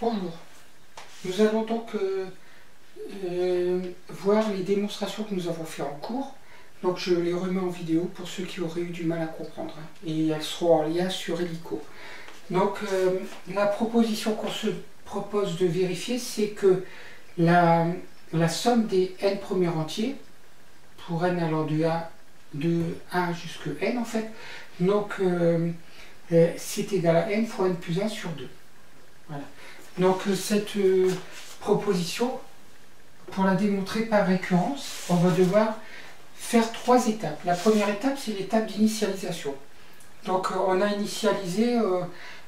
Bonjour. Nous allons donc voir les démonstrations que nous avons fait en cours. Donc je les remets en vidéo pour ceux qui auraient eu du mal à comprendre. Et elles seront en lien sur Helico. Donc la proposition qu'on se propose de vérifier, c'est que la somme des n premiers entiers, pour n allant de 1 jusqu'à n en fait, donc c'est égal à n fois n plus 1 sur 2. Voilà. Donc cette proposition, pour la démontrer par récurrence, on va devoir faire 3 étapes. La première étape, c'est l'étape d'initialisation. Donc on a initialisé,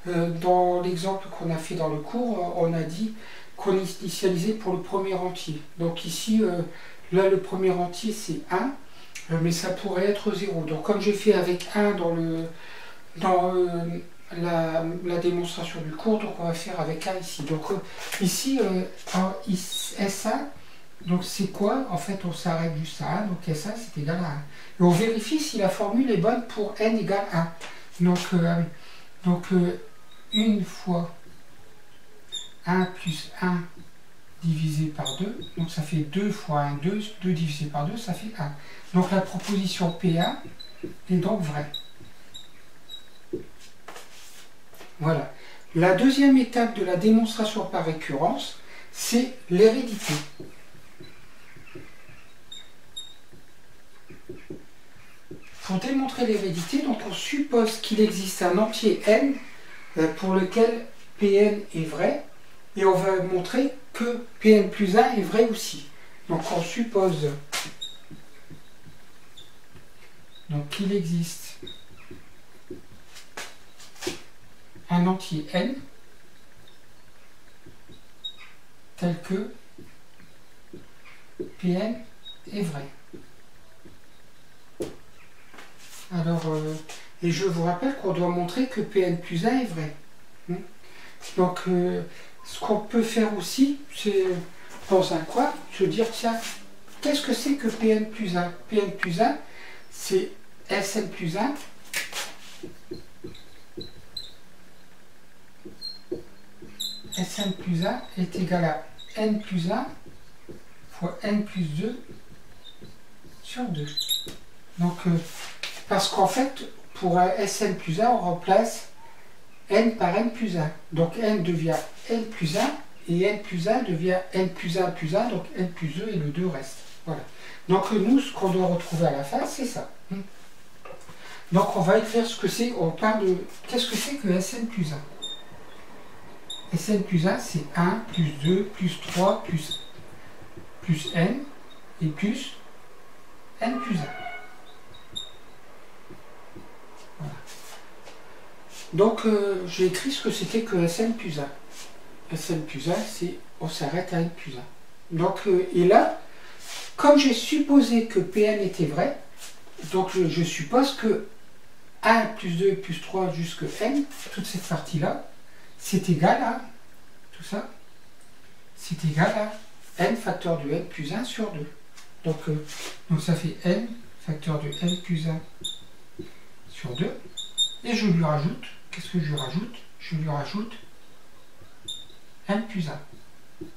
dans l'exemple qu'on a fait dans le cours, on a dit qu'on initialisait pour le premier entier. Donc ici, là le premier entier c'est 1, mais ça pourrait être 0. Donc comme j'ai fait avec 1 dans la démonstration du cours, donc on va faire avec 1 ici. Donc ici, SA, donc c'est quoi? En fait, on s'arrête juste à 1, donc SA c'est égal à 1. Et on vérifie si la formule est bonne pour n égale 1. Donc, une fois 1 plus 1 divisé par 2, donc ça fait 2 fois 1, 2, 2 divisé par 2, ça fait 1. Donc la proposition P1 est donc vraie. Voilà. La deuxième étape de la démonstration par récurrence, c'est l'hérédité. Pour démontrer l'hérédité, donc on suppose qu'il existe un entier n pour lequel Pn est vrai, et on va montrer que Pn plus 1 est vrai aussi. Donc on suppose qu'il existe un entier n tel que Pn est vrai. Alors, et je vous rappelle qu'on doit montrer que Pn plus 1 est vrai. Donc, ce qu'on peut faire aussi, c'est dans un coin, se dire, tiens, qu'est-ce que c'est que Pn plus 1? Pn plus 1, c'est Sn plus 1 Sn plus 1 est égal à n plus 1 fois n plus 2 sur 2. Donc, parce qu'en fait, pour Sn plus 1, on remplace n par n plus 1. Donc n devient n plus 1, et n plus 1 devient n plus 1 plus 1, donc n plus 2 et le 2 reste. Voilà. Donc nous, ce qu'on doit retrouver à la fin, c'est ça. Donc on va écrire ce que c'est, on parle de... Qu'est-ce que c'est que Sn plus 1? Sn plus 1, c'est 1, plus 2, plus 3, plus n, et plus n plus 1. Voilà. Donc j'ai écrit ce que c'était que Sn plus 1. Sn plus 1, c'est on s'arrête à n plus 1. Donc, et là, comme j'ai supposé que Pn était vrai, donc je suppose que 1 plus 2 plus 3 jusqu'à n, toute cette partie-là, c'est égal à, tout ça, c'est égal à n facteur de n plus 1 sur 2. Donc ça fait n facteur de n plus 1 sur 2. Et je lui rajoute, qu'est-ce que je lui rajoute? Je lui rajoute n plus 1,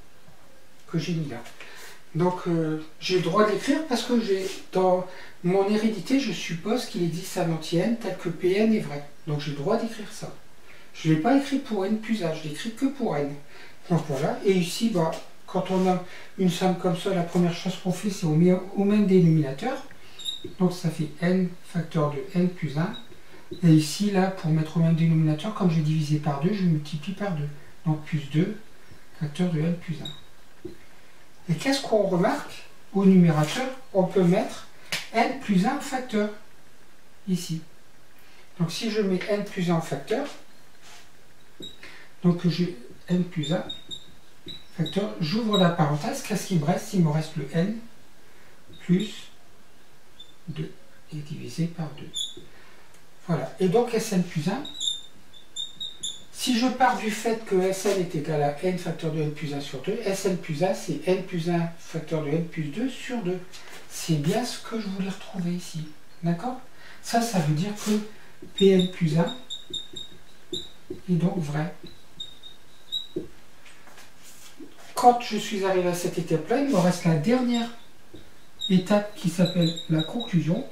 que j'ai mis là. Donc j'ai le droit d'écrire parce que dans mon hérédité, je suppose qu'il existe un entier n tel que Pn est vrai. Donc j'ai le droit d'écrire ça. Je ne l'ai pas écrit pour n plus 1, je l'ai écrit que pour n. Donc voilà, et ici, quand on a une somme comme ça, la première chose qu'on fait, c'est on met au même dénominateur. Donc ça fait n facteur de n plus 1. Et ici, là, pour mettre au même dénominateur, comme j'ai divisé par 2, je multiplie par 2. Donc plus 2, facteur de n plus 1. Et qu'est-ce qu'on remarque? Au numérateur, on peut mettre n plus 1 facteur, ici. Donc si je mets n plus 1 en facteur, donc j'ai n plus 1 facteur, j'ouvre la parenthèse, qu'est-ce qui me reste? Il me reste le n plus 2 et divisé par 2. Voilà, et donc Sn plus 1, si je pars du fait que Sn est égal à n facteur de n plus 1 sur 2, Sn plus 1 c'est n plus 1 facteur de n plus 2 sur 2. C'est bien ce que je voulais retrouver ici. D'accord? Ça veut dire que Pn plus 1 est donc vrai. quand je suis arrivé à cette étape-là, il me reste la dernière étape qui s'appelle la conclusion.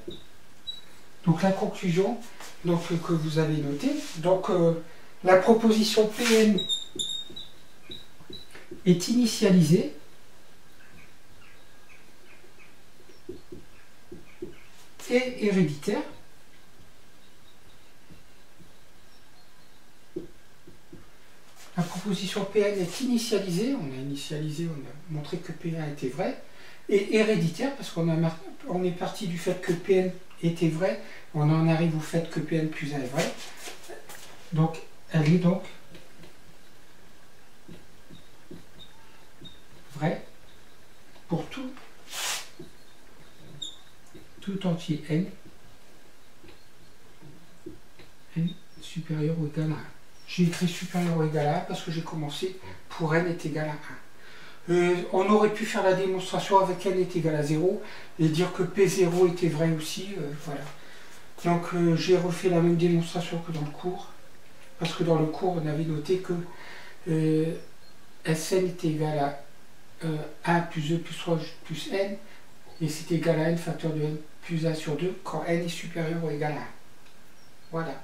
Donc la conclusion que vous avez notée. Donc la proposition Pn est initialisée et héréditaire. La proposition Pn est initialisée, on a montré que Pn était vrai, et héréditaire, parce qu'on est parti du fait que Pn était vrai, on en arrive au fait que Pn plus 1 est vrai. Donc, elle est donc vraie pour tout entier n supérieur ou égal à 1. J'ai écrit supérieur ou égal à 1 parce que j'ai commencé pour n est égal à 1. On aurait pu faire la démonstration avec n est égal à 0 et dire que P0 était vrai aussi. Voilà. Donc j'ai refait la même démonstration que dans le cours. Parce que dans le cours, on avait noté que Sn était égal à 1 plus e plus 3 plus n. Et c'est égal à n facteur de n plus 1 sur 2 quand n est supérieur ou égal à 1. Voilà.